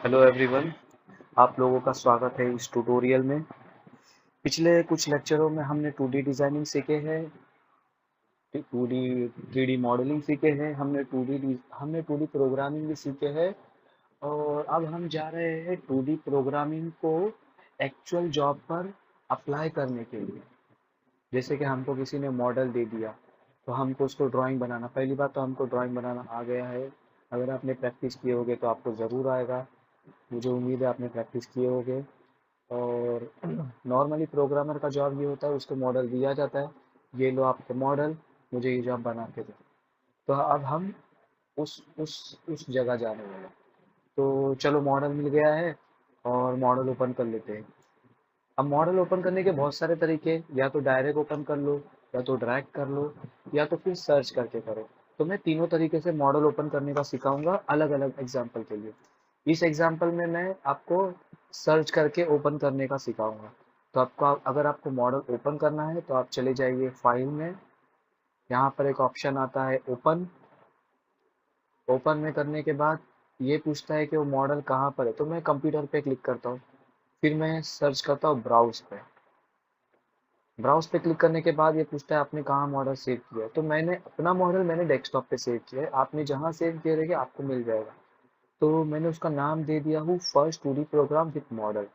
Hello everyone. आप लोगों का स्वागत है इस ट्यूटोरियल में। पिछले कुछ लेक्चरों में हमने 2D डिजाइनिंग सीखे हैं, 2D 3D मॉडलिंग सीखे हैं, हमने 2D प्रोग्रामिंग भी सीखे हैं। और अब हम जा रहे हैं 2D प्रोग्रामिंग को एक्चुअल जॉब पर अप्लाई करने के लिए। जैसे कि हमको किसी ने मॉडल दे दिया तो हमको उसको ड्राइंग बनाना, पहली बात तो हमको ड्राइंग बनाना आ गया है। अगर आपने प्रैक्टिस किए होगे तो आपको ज़रूर आएगा, मुझे उम्मीद है आपने प्रैक्टिस किए होगे। और नॉर्मली प्रोग्रामर का जॉब ये होता है, उसको मॉडल दिया जाता है, ये लो आपके मॉडल, मुझे ये जॉब बना के दो। तो अब हम उस जगह जाने वाले हैं। तो चलो मॉडल मिल गया है और मॉडल ओपन कर लेते हैं। अब मॉडल ओपन करने के बहुत सारे तरीके, या तो डायरेक्ट ओपन कर लो, या तो ड्रैग कर लो, या तो फिर सर्च करके करो। तो मैं तीनों तरीके से मॉडल ओपन करने का सिखाऊंगा अलग अलग एग्जाम्पल के लिए। इस एग्जाम्पल में मैं आपको सर्च करके ओपन करने का सिखाऊंगा। तो अगर आपको मॉडल ओपन करना है तो आप चले जाइए फाइल में। यहाँ पर एक ऑप्शन आता है ओपन। ओपन में करने के बाद ये पूछता है कि वो मॉडल कहाँ पर है, तो मैं कंप्यूटर पे क्लिक करता हूँ। फिर मैं सर्च करता हूँ ब्राउज पे। ब्राउज पे क्लिक करने के बाद ये पूछता है आपने कहाँ मॉडल सेव किया है। तो मैंने अपना मॉडल मैंने डेस्कटॉप पे सेव किया है, आपने जहाँ सेव किया रहेगा आपको मिल जाएगा। तो मैंने उसका नाम दे दिया हूँ first 2D programme with model.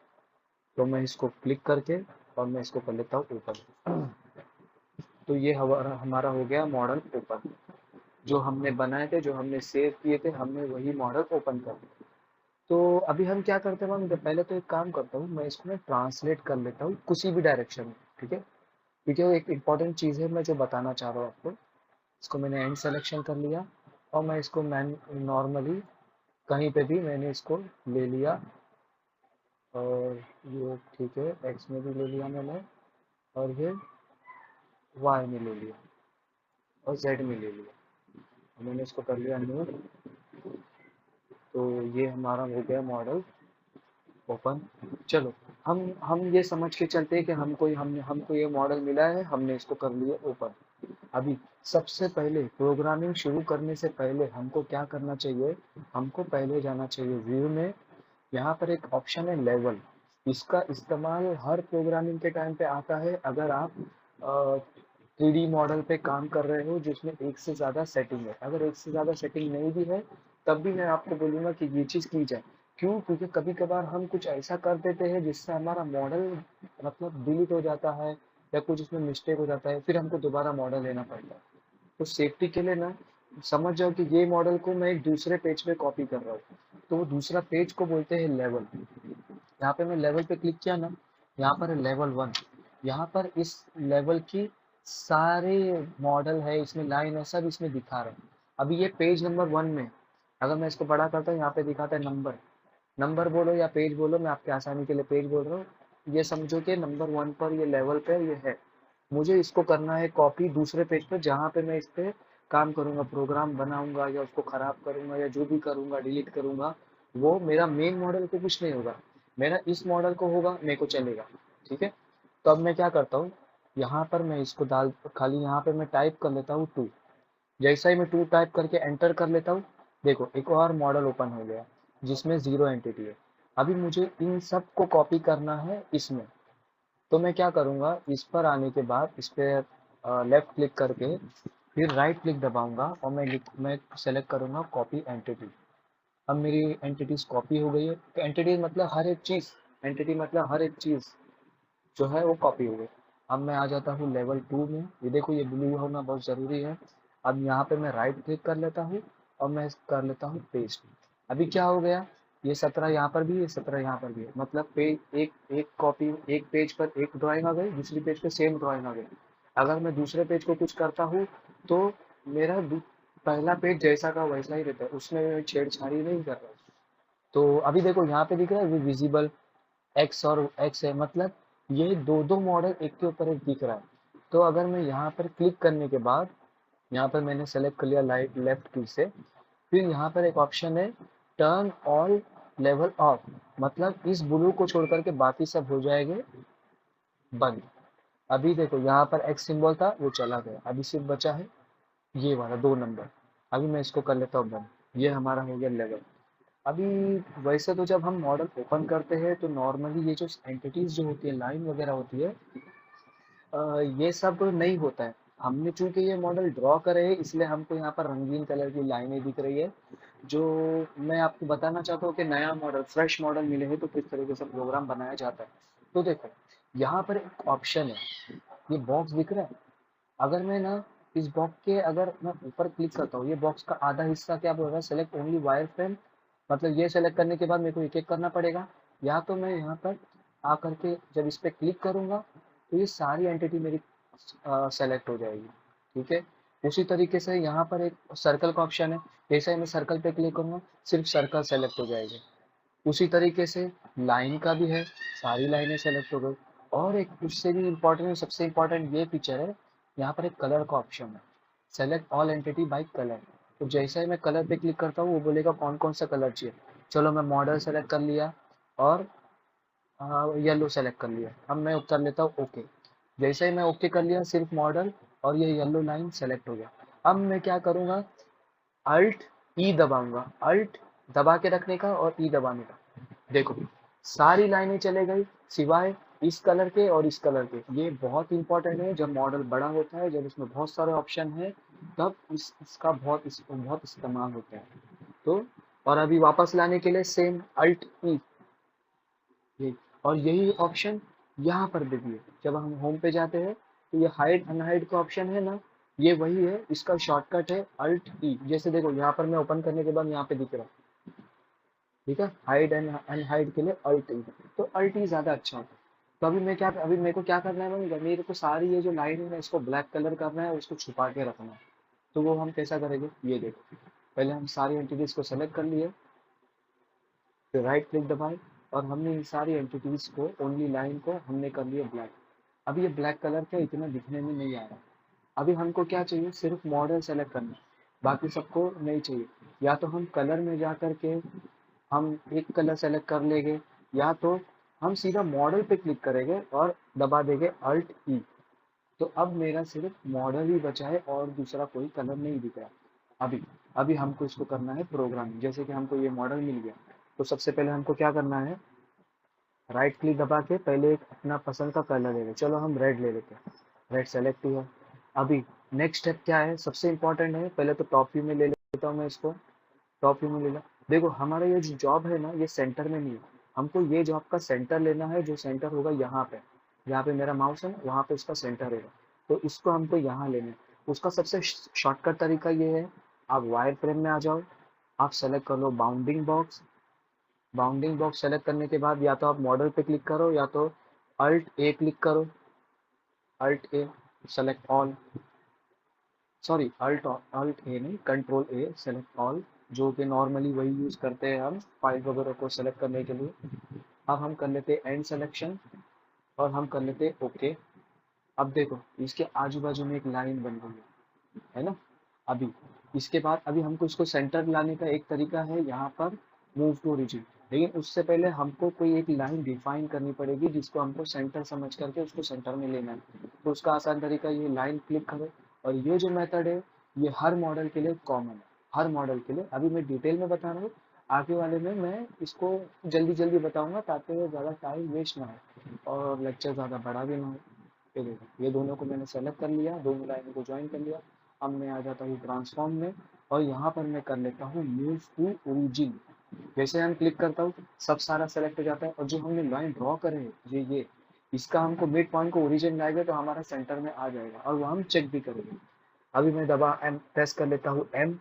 तो मैं इसको क्लिक करके और मैं इसको कर लेता हूँ ओपन। तो ये हमारा हमारा हो गया मॉडल ओपन। जो हमने बनाए थे, जो हमने सेव किए थे, हमने वही मॉडल ओपन कर दिया। तो अभी हम क्या करते हैं, मैं पहले तो एक काम करता हूँ, मैं इसको ट्रांसलेट कर लेता हूँ किसी भी डायरेक्शन में। ठीक है, क्योंकि वो एक इम्पॉर्टेंट चीज़ है मैं जो बताना चाह रहा हूँ आपको। इसको मैंने एंड सेलेक्शन कर लिया और मैं इसको मैन नॉर्मली कहीं पे भी मैंने इसको ले लिया। और ये ठीक है, एक्स में भी ले लिया मैंने, और ये वाई में ले लिया, और जेड में ले लिया। मैंने इसको कर लिया नोट। तो ये हमारा हो गया मॉडल ओपन। चलो, हम ये समझ के चलते हैं कि हमको ये मॉडल मिला है, हमने इसको कर लिया ओपन। अभी सबसे पहले प्रोग्रामिंग शुरू करने से पहले हमको क्या करना चाहिए, हमको पहले जाना चाहिए व्यू में। यहाँ पर एक ऑप्शन है लेवल। इसका इस्तेमाल हर प्रोग्रामिंग के टाइम पे आता है अगर आप 3D मॉडल पे काम कर रहे हो जिसमें एक से ज़्यादा सेटिंग है। अगर एक से ज़्यादा सेटिंग नहीं भी है तब भी मैं आपको बोलूँगा कि ये चीज़ की जाए। क्यों? क्योंकि कभी कभार हम कुछ ऐसा कर देते हैं जिससे हमारा मॉडल मतलब डिलीट हो जाता है, या कुछ इसमें मिस्टेक हो जाता है, फिर हमको दोबारा मॉडल लेना पड़ता है। तो सेफ्टी के लिए ना, समझ जाओ कि ये मॉडल को मैं एक दूसरे पेज पे कॉपी कर रहा हूँ, तो वो दूसरा पेज को बोलते हैं लेवल। यहाँ पे मैं लेवल पे क्लिक किया ना, यहाँ पर है लेवल 1। यहाँ पर इस लेवल की सारे मॉडल है, इसमें लाइन है, सब इसमें दिखा रहे हैं। अभी ये पेज नंबर 1 में, अगर मैं इसको बड़ा करता हूँ यहाँ पे दिखाता है नंबर। नंबर बोलो या पेज बोलो, मैं आपके आसानी के लिए पेज बोल रहा हूँ। ये समझो कि नंबर 1 पर ये लेवल पे ये है। मुझे इसको करना है कॉपी दूसरे पेज पर, जहाँ पे मैं इस पे काम करूंगा, प्रोग्राम बनाऊंगा या उसको खराब करूंगा या जो भी करूंगा डिलीट करूंगा, वो मेरा मेन मॉडल को कुछ नहीं होगा, मेरा इस मॉडल को होगा, मेरे को चलेगा। ठीक है, तो अब मैं क्या करता हूँ, यहाँ पर मैं इसको डाल खाली यहाँ पे मैं टाइप कर लेता हूँ 2। जैसा ही मैं 2 टाइप करके एंटर कर लेता हूँ, देखो एक और मॉडल ओपन हो गया जिसमें 0 एंटिटी है। अभी मुझे इन सब को कॉपी करना है इसमें। तो मैं क्या करूँगा, इस पर आने के बाद इस पर लेफ्ट क्लिक करके फिर राइट क्लिक दबाऊंगा और मैं सेलेक्ट करूँगा कॉपी एंटिटी। अब मेरी एंटिटीज कॉपी हो गई है। तो एंटिटी मतलब हर एक चीज़, एंटिटी मतलब हर एक चीज़ जो है वो कॉपी हो गई। अब मैं आ जाता हूँ लेवल 2 में। ये देखो ये ब्लू होना बहुत ज़रूरी है। अब यहाँ पे मैं राइट क्लिक कर लेता हूँ और मैं कर लेता हूँ पेस्ट। अभी क्या हो गया, ये 17 यहाँ पर भी है, 17 यहाँ पर भी है, मतलब पेज एक एक कॉपी, एक पेज पर एक ड्राइंग आ गई, दूसरी पेज पे सेम ड्राइंग आ गई। अगर मैं दूसरे पेज को कुछ करता हूँ तो मेरा पहला पेज जैसा का वैसा ही रहता है, उसमें मैं छेड़छाड़ी नहीं कर रहा। तो अभी देखो यहाँ पे दिख रहा है विजिबल एक्स और एक्स है, मतलब ये दो दो मॉडल एक के ऊपर एक दिख रहा है। तो अगर मैं यहाँ पर क्लिक करने के बाद, यहाँ पर मैंने सेलेक्ट कर लिया लाइट लेफ्ट की से, फिर यहाँ पर एक ऑप्शन है टर्न ऑल लेवल ऑफ, मतलब इस ब्लू को छोड़ करके बाकी सब हो जाएंगे बंद। अभी देखो यहाँ पर एक्स सिंबल था वो चला गया, अभी सिर्फ बचा है ये वाला 2 नंबर। अभी मैं इसको कर लेता हूँ बंद। ये हमारा हो गया लेवल। अभी वैसे तो जब हम मॉडल ओपन करते हैं तो नॉर्मली ये जो एंटिटीज जो होती है, लाइन वगैरह होती है, ये सब नहीं होता है। हमने चूंकि ये मॉडल ड्रॉ करे है इसलिए हमको यहाँ पर रंगीन कलर की लाइनें दिख रही है। जो मैं आपको बताना चाहता हूँ कि नया मॉडल, फ्रेश मॉडल मिले हैं तो किस तरीके से प्रोग्राम बनाया जाता है। तो देखो, यहाँ पर एक ऑप्शन है, ये बॉक्स दिख रहा है। अगर मैं ना इस बॉक्स के अगर मैं ऊपर क्लिक करता हूँ, ये बॉक्स का आधा हिस्सा क्या बोल सेलेक्ट ओनली वायर फ्रेम, मतलब ये सेलेक्ट करने के बाद मेरे को एक एक करना पड़ेगा। या तो मैं यहाँ पर आकर के जब इस पर क्लिक करूंगा तो ये सारी एंटिटी मेरी सेलेक्ट हो जाएगी। ठीक है, उसी तरीके से यहाँ पर एक सर्कल का ऑप्शन है, जैसे ही मैं सर्कल पे क्लिक करूंगा सिर्फ सर्कल सेलेक्ट हो जाएगी। उसी तरीके से लाइन का भी है, सारी लाइनें सेलेक्ट हो गई। और एक उससे भी इम्पोर्टेंट, सबसे इम्पोर्टेंट ये फीचर है, यहाँ पर एक कलर का ऑप्शन है, select all entity by colour. तो जैसा ही मैं कलर पे क्लिक करता हूँ वो बोलेगा कौन कौन सा कलर चाहिए। चलो मैं मॉडल सेलेक्ट कर लिया और येलो सेलेक्ट कर लिया। अब मैं कर लेता हूँ ओके। जैसे ही मैं ओके कर लिया सिर्फ मॉडल और ये येलो लाइन सेलेक्ट हो गया। अब मैं क्या करूँगा, अल्ट ई दबाऊंगा, अल्ट दबा के रखने का और ई दबाने का। देखो सारी लाइनें चले गई सिवाय इस कलर के और इस कलर के। ये बहुत इंपॉर्टेंट है, जब मॉडल बड़ा होता है, जब इसमें बहुत सारे ऑप्शन है, तब इसका बहुत इस्तेमाल होता है। तो और अभी वापस लाने के लिए सेम अल्ट ई, ये और यही ऑप्शन यहाँ पर भी है। जब हम होम पे जाते हैं तो ये हाइड अनहाइड का ऑप्शन है ना, ये वही है, इसका शॉर्टकट है अल्ट ई। जैसे देखो यहाँ पर मैं ओपन करने के बाद यहाँ पे दिख रहा है। ठीक है, हाइड एंड अनहाइड के लिए अल्ट ई। तो अल्ट ई ज्यादा अच्छा होता है। तो अभी मेरे को क्या करना है भाई, मेरे को सारी ये जो लाइन है ना इसको ब्लैक कलर करना है, उसको छुपा के रखना है। तो वो हम कैसा करेंगे, ये देखो, पहले हम सारी एंटिटीज को सेलेक्ट कर लिए, फिर राइट क्लिक दबाए और हमने इन सारी एंटिटीज को, ओनली लाइन को हमने कर लिया ब्लैक। अभी ये ब्लैक कलर क्या इतना दिखने में नहीं आ रहा। अभी हमको क्या चाहिए, सिर्फ मॉडल सेलेक्ट करना है, बाकी सबको नहीं चाहिए। या तो हम कलर में जा करके हम एक कलर सेलेक्ट कर लेंगे, या तो हम सीधा मॉडल पे क्लिक करेंगे और दबा देंगे अल्ट ई। तो अब मेरा सिर्फ मॉडल ही बचा है और दूसरा कोई कलर नहीं दिख रहा। अभी अभी हमको इसको करना है प्रोग्रामिंग। जैसे कि हमको ये मॉडल मिल गया, तो सबसे पहले हमको क्या करना है, राइट क्लिक दबा के पहले एक अपना पसंद का कलर ले लें। चलो हम रेड ले लेते हैं, रेड सेलेक्ट हुआ। अभी नेक्स्ट स्टेप क्या है, सबसे इंपॉर्टेंट है, पहले तो टॉप व्यू में ले लेता हूँ मैं इसको, टॉप व्यू में ले ला। देखो हमारा ये जो जॉब है ना ये सेंटर में नहीं है, हमको ये जॉब का सेंटर लेना है, जो सेंटर होगा यहाँ पे, यहाँ पे मेरा माउस है वहाँ पे इसका सेंटर है। तो इसको हमको यहाँ लेना है। उसका सबसे शॉर्टकट तरीका ये है, आप वायर फ्रेम में आ जाओ, आप सेलेक्ट कर लो bounding box. Bounding box select करने के बाद या तो आप मॉडल पे क्लिक करो या तो अल्ट ए क्लिक करो, alt A select all, sorry alt alt A नहीं, कंट्रोल ए सेलेक्ट ऑल, जो कि नॉर्मली वही यूज करते हैं हम फाइल वगैरह को सेलेक्ट करने के लिए। अब हम कर लेते हैं एंड सिलेक्शन और हम कर लेते हैं ओके। अब देखो इसके आजू बाजू में एक लाइन बन गई है ना। अभी इसके बाद अभी हमको इसको सेंटर लाने का एक तरीका है, यहाँ पर मूव टू ओरिजिन। लेकिन उससे पहले हमको कोई एक लाइन डिफाइन करनी पड़ेगी जिसको हमको सेंटर समझ करके उसको सेंटर में लेना है। तो उसका आसान तरीका ये, लाइन क्लिक करो और ये जो मेथड है ये हर मॉडल के लिए कॉमन है, हर मॉडल के लिए। अभी मैं डिटेल में बता रहा हूँ, आगे वाले में मैं इसको जल्दी जल्दी बताऊंगा ताकि ज़्यादा टाइम वेस्ट ना हो और लेक्चर ज़्यादा बड़ा भी ना हो। ये देखो ये दोनों को मैंने सेलेक्ट कर लिया, दोनों लाइनों को ज्वाइन कर लिया। अब मैं आ जाता हूँ ट्रांसफॉर्म में और यहाँ पर मैं कर लेता हूँ मूव टू ओरिजिन। जैसे हम क्लिक करता हूँ सब सारा सेलेक्ट हो जाता है और जो हमने लाइन ड्रॉ करे है ये इसका हमको मिड पॉइंट को ओरिजिन लाएगा तो हमारा सेंटर में आ जाएगा और वो हम चेक भी करेंगे। अभी मैं दबा एम प्रेस कर लेता हूँ, M,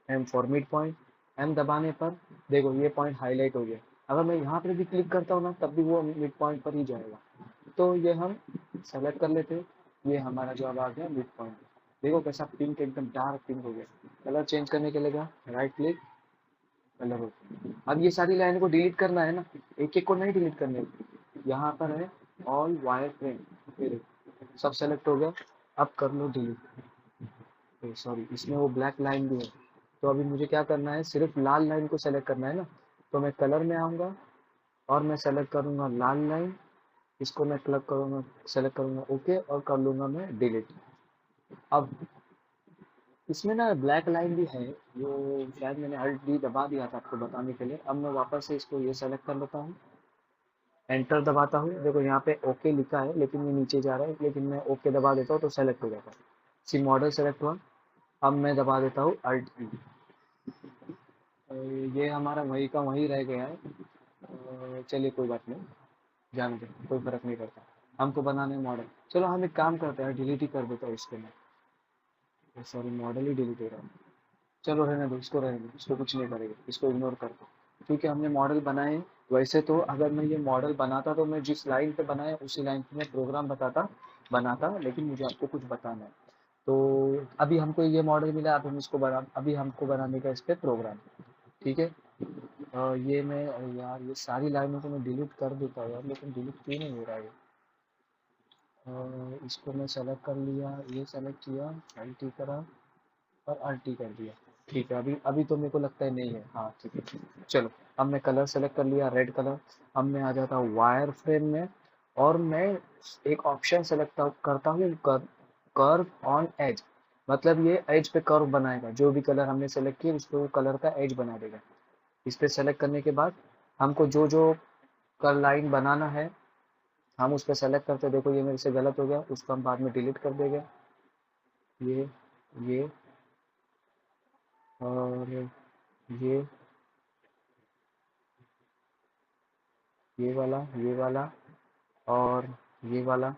M for mid point. M दबाने पर देखो ये पॉइंट हाईलाइट हो गया। अगर मैं यहाँ पर भी क्लिक करता हूँ ना तब भी वो मिड पॉइंट पर ही जाएगा। तो ये हम सेलेक्ट कर लेते हैं, ये हमारा जो अब आ गया मिड पॉइंट। देखो कैसा पिंक, एकदम डार्क पिंक हो गया। कलर चेंज करने के लिए राइट क्लिक, कलर हो गया। अब ये सारी लाइन को डिलीट करना है ना, एक एक को नहीं डिलीट करने, यहाँ पर है ऑल वायर फ्रेम, फिर सब सेलेक्ट हो गया। अब कर लो डिलीट, सॉरी इसमें वो ब्लैक लाइन भी है। तो अभी मुझे क्या करना है, सिर्फ लाल लाइन को सेलेक्ट करना है ना। तो मैं कलर में आऊँगा और मैं सेलेक्ट करूँगा लाल लाइन, इसको मैं क्लिक करूँगा, सेलेक्ट करूँगा ओके और कर लूँगा मैं डिलीट। अब इसमें ना ब्लैक लाइन भी है, वो शायद मैंने Alt D दबा दिया था आपको बताने के लिए। अब मैं वापस से इसको ये सेलेक्ट कर लेता हूँ, एंटर दबाता हूँ। देखो यहाँ पे ओके लिखा है लेकिन ये नीचे जा रहा है, लेकिन मैं ओके दबा देता हूँ तो सेलेक्ट हो जाता है। सी मॉडल सेलेक्ट हुआ। अब मैं दबा देता हूँ Alt E। ये हमारा वही का वही रह गया है। चलिए कोई बात नहीं, जाने दे, कोई फर्क नहीं पड़ता। हमको बनाने मॉडल, चलो हम एक काम करते हैं, डिलीट ही कर देता हूँ इसके मैं। सॉरी, मॉडल ही डिलीट हो रहा है। चलो रहने दो, इसको रहने दो, इसको कुछ नहीं करेगा, इसको इग्नोर कर दो, क्योंकि हमने मॉडल बनाए। वैसे तो अगर मैं ये मॉडल बनाता तो मैं जिस लाइन पे बनाया उसी लाइन पे मैं प्रोग्राम बनाता, लेकिन मुझे आपको कुछ बताना है। तो अभी हमको ये मॉडल मिला, अब हम इसको बना, अभी हमको बनाने का इस पे प्रोग्राम। ठीक है। ये मैं, यार ये सारी लाइनों को मैं डिलीट कर देता हूँ यार, लेकिन डिलीट क्यों नहीं हो रहा है। इसको मैं सेलेक्ट कर लिया, ये सेलेक्ट किया, अल्टी करा और अल्टी कर दिया। ठीक है, अभी अभी तो मेरे को लगता है नहीं है। हाँ ठीक है, चलो। अब मैं कलर सेलेक्ट कर लिया, रेड कलर। अब मैं आ जाता हूँ वायर फ्रेम में, और मैं एक ऑप्शन सेलेक्ट करता हूँ, कर्व ऑन एज। मतलब ये एज पे कर्व बनाएगा, जो भी कलर हमने सेलेक्ट किया उस पर वो कलर का एज बना देगा। इस पे सेलेक्ट करने के बाद हमको जो जो कर लाइन बनाना है हम उस पर सेलेक्ट करते हैं। देखो ये मेरे से गलत हो गया, उसको हम बाद में डिलीट कर देंगे। ये ये और ये ये वाला और ये वाला।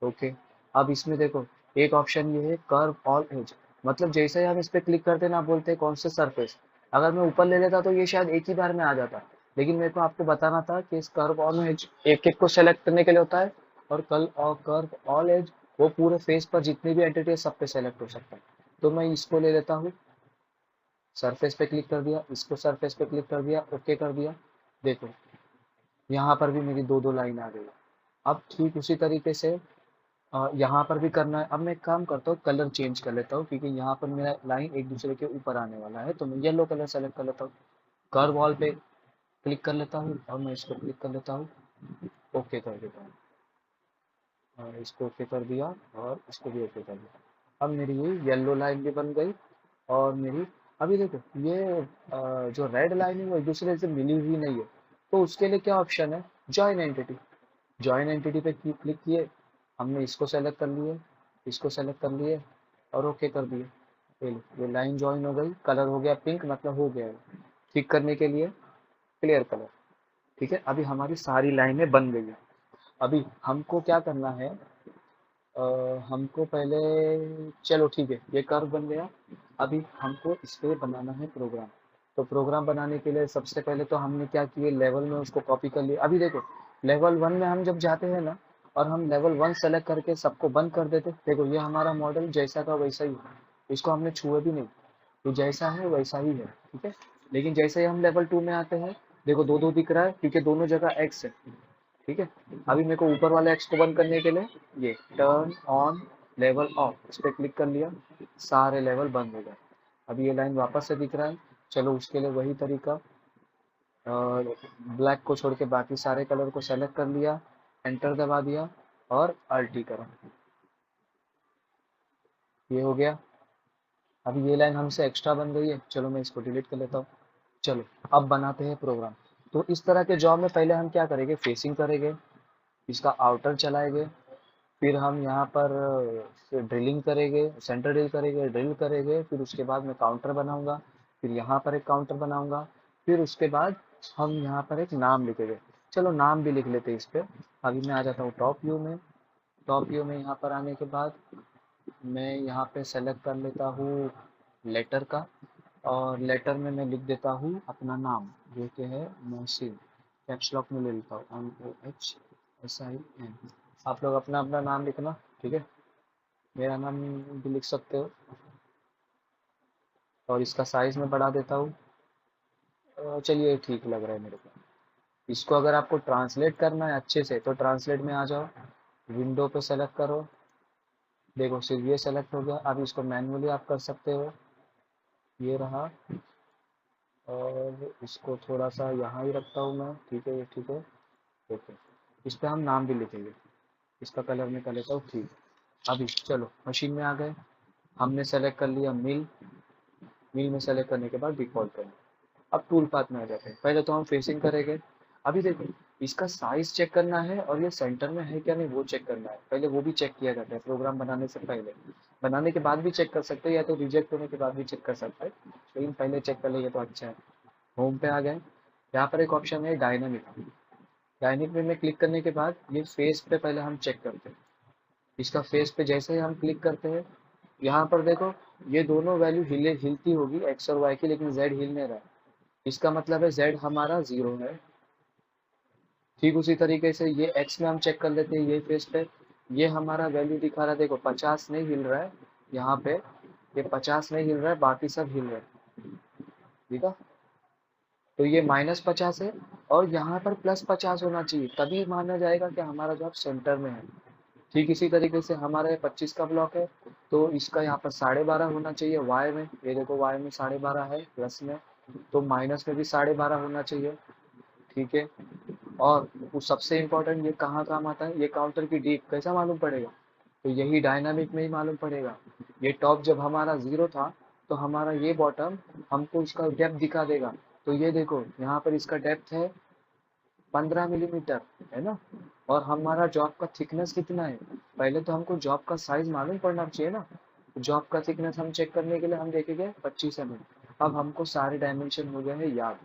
ओके। अब इसमें देखो एक ऑप्शन ये है, कर्व ऑल एज। मतलब जैसे ही हम इस पे क्लिक करते हैं ना, बोलते हैं कौन से सरफेस। अगर मैं ऊपर ले लेता तो ये शायद एक ही बार में आ जाता, लेकिन मेरे को आपको बताना था कि इस कर्व ऑल एज एक एक को सेलेक्ट करने के लिए होता है, और कल और कर्व ऑल एज वो पूरे फेस पर जितनी भी एंटिटी है सब पे सेलेक्ट हो सकता है। तो मैं इसको ले लेता हूँ, सरफेस पे क्लिक कर दिया, इसको सरफेस पे क्लिक कर दिया, ओके कर दिया। देखो यहाँ पर भी मेरी दो दो लाइन आ गई। अब ठीक उसी तरीके से यहाँ पर भी करना है। अब मैं एक काम करता हूँ, कलर चेंज कर लेता हूँ, क्योंकि यहाँ पर मेरा लाइन एक दूसरे के ऊपर आने वाला है। तो मैं येलो कलर सेलेक्ट कर लेता हूँ, कर्व वॉल पे क्लिक कर लेता हूँ और मैं इसको क्लिक कर लेता हूँ, ओके कर देता हूँ। और इसको ओके कर दिया और इसको भी ओके कर दिया। अब मेरी ये येलो लाइन भी बन गई। और मेरी, अभी देखो ये जो रेड लाइन है वो एक दूसरे से मिली हुई नहीं है, तो उसके लिए क्या ऑप्शन है, जॉइन एंटिटी। जॉइन एंटिटी पे क्लिक किए, हमने इसको सेलेक्ट कर लिए, इसको सेलेक्ट कर लिए और ओके कर दिए। ये लाइन जॉइन हो गई, कलर हो गया पिंक, मतलब हो गया है। ठीक करने के लिए क्लियर कलर। ठीक है, अभी हमारी सारी लाइनें बन गई है। अभी हमको क्या करना है, हमको पहले, चलो ठीक है ये कर्व बन गया। अभी हमको इस पे बनाना है प्रोग्राम। तो प्रोग्राम बनाने के लिए सबसे पहले तो हमने क्या किया, लेवल में उसको कॉपी कर लिया। अभी देखो लेवल वन में हम जब जाते हैं ना, और हम लेवल वन सेलेक्ट करके सबको बंद कर देते, देखो ये हमारा मॉडल जैसा का वैसा ही है, इसको हमने छुए भी नहीं, तो जैसा है वैसा ही है। ठीक है, लेकिन जैसे ही हम लेवल टू में आते हैं, देखो दो दो दिख रहा है क्योंकि दोनों जगह एक्स है। ठीक है, अभी मेरे को ऊपर वाले एक्स को बंद करने के लिए ये टर्न ऑन लेवल ऑफ इस पर क्लिक कर लिया, सारे लेवल बंद हो गए। अभी ये लाइन वापस से दिख रहा है। चलो उसके लिए वही तरीका, ब्लैक को छोड़ के बाकी सारे कलर को सेलेक्ट कर लिया, एंटर दबा दिया और अल्टी करा, ये हो गया। अभी ये लाइन हमसे एक्स्ट्रा बन गई है, चलो मैं इसको डिलीट कर लेता हूँ। चलो अब बनाते हैं प्रोग्राम। तो इस तरह के जॉब में पहले हम क्या करेंगे, फेसिंग करेंगे, इसका आउटर चलाएंगे, फिर हम यहाँ पर ड्रिलिंग करेंगे, सेंटर ड्रिल करेंगे, ड्रिल करेंगे, फिर उसके बाद मैं काउंटर बनाऊंगा, फिर यहाँ पर एक काउंटर बनाऊंगा, फिर उसके बाद हम यहाँ पर एक नाम लिखेंगे। चलो नाम भी लिख लेते हैं इस पे। अभी मैं आ जाता हूँ टॉप व्यू में। टॉप व्यू में यहाँ पर आने के बाद मैं यहाँ पे सेलेक्ट कर लेता हूँ लेटर का, और लेटर में मैं लिख देता हूँ अपना नाम, जो कि है मोहसिन। कैप्स लॉक में ले लेता हूँ, MOHSIN। आप लोग अपना अपना नाम लिखना, ठीक है, मेरा नाम भी लिख सकते हो। और इसका साइज में बढ़ा देता हूँ। चलिए ठीक लग रहा है मेरे को। इसको अगर आपको ट्रांसलेट करना है अच्छे से तो ट्रांसलेट में आ जाओ, विंडो पे सेलेक्ट करो, देखो सिर्फ ये सेलेक्ट हो गया। अब इसको मैन्युअली आप कर सकते हो, ये रहा। और इसको थोड़ा सा यहाँ ही रखता हूँ मैं, ठीक है, ये ठीक है, ओके। इस पर हम नाम भी लिखेंगे, इसका कलर में कर लेता हूँ ठीक। अभी चलो मशीन में आ गए। हमने सेलेक्ट कर लिया मिल। मिल में सेलेक्ट करने के बाद डिफॉल्ट करना। अब टूल पाथ में आ जाते हैं। पहले तो हम फेसिंग करेंगे। अभी देखो, इसका साइज चेक करना है और ये सेंटर में है क्या नहीं वो चेक करना है। पहले वो भी चेक किया जाता है प्रोग्राम बनाने से पहले। बनाने के बाद भी चेक कर सकते हैं या तो रिजेक्ट होने के बाद भी चेक कर सकते हैं, लेकिन पहले चेक कर लेंगे तो अच्छा है। होम पे आ गए। यहाँ पर एक ऑप्शन है डायनामिक। डायनामिक में क्लिक करने के बाद ये फेस पे पहले हम चेक करते हैं। इसका फेस पे जैसे ही हम क्लिक करते हैं, यहाँ पर देखो ये दोनों वैल्यू हिलती होगी एक्स और वाई की, लेकिन जेड हिल नहीं रहा है। इसका मतलब है जेड हमारा 0 है। ठीक उसी तरीके से ये एक्स में हम चेक कर लेते हैं। ये फेस पे ये हमारा वैल्यू दिखा रहा है, देखो 50 नहीं हिल रहा है। यहाँ पे ये 50 नहीं हिल रहा है, बाकी सब हिल रहा है। ठीक है, तो ये -50 है और यहाँ पर +50 होना चाहिए, तभी माना जाएगा कि हमारा जॉब सेंटर में है। ठीक इसी तरीके से हमारा 25 का ब्लॉक है, तो इसका यहाँ पर 12.5 होना चाहिए वाई में। ये देखो वाई में 12.5 है प्लस में, तो माइनस में भी 12.5 होना चाहिए। ठीक है, और वो सबसे इम्पोर्टेंट ये कहाँ काम आता है, ये काउंटर की डीप कैसा मालूम पड़ेगा, तो यही डायनामिक में ही मालूम पड़ेगा। ये टॉप जब हमारा 0 था तो हमारा ये बॉटम हमको इसका डेप्थ दिखा देगा। तो ये देखो यहाँ पर इसका डेप्थ है 15 मिलीमीटर, है ना। और हमारा जॉब का थिकनेस कितना है, पहले तो हमको जॉब का साइज मालूम पड़ना चाहिए ना। जॉब का थिकनेस हम चेक करने के लिए हम देखेंगे 25 mm। अब हमको सारे डायमेंशन हो गए हैं याद।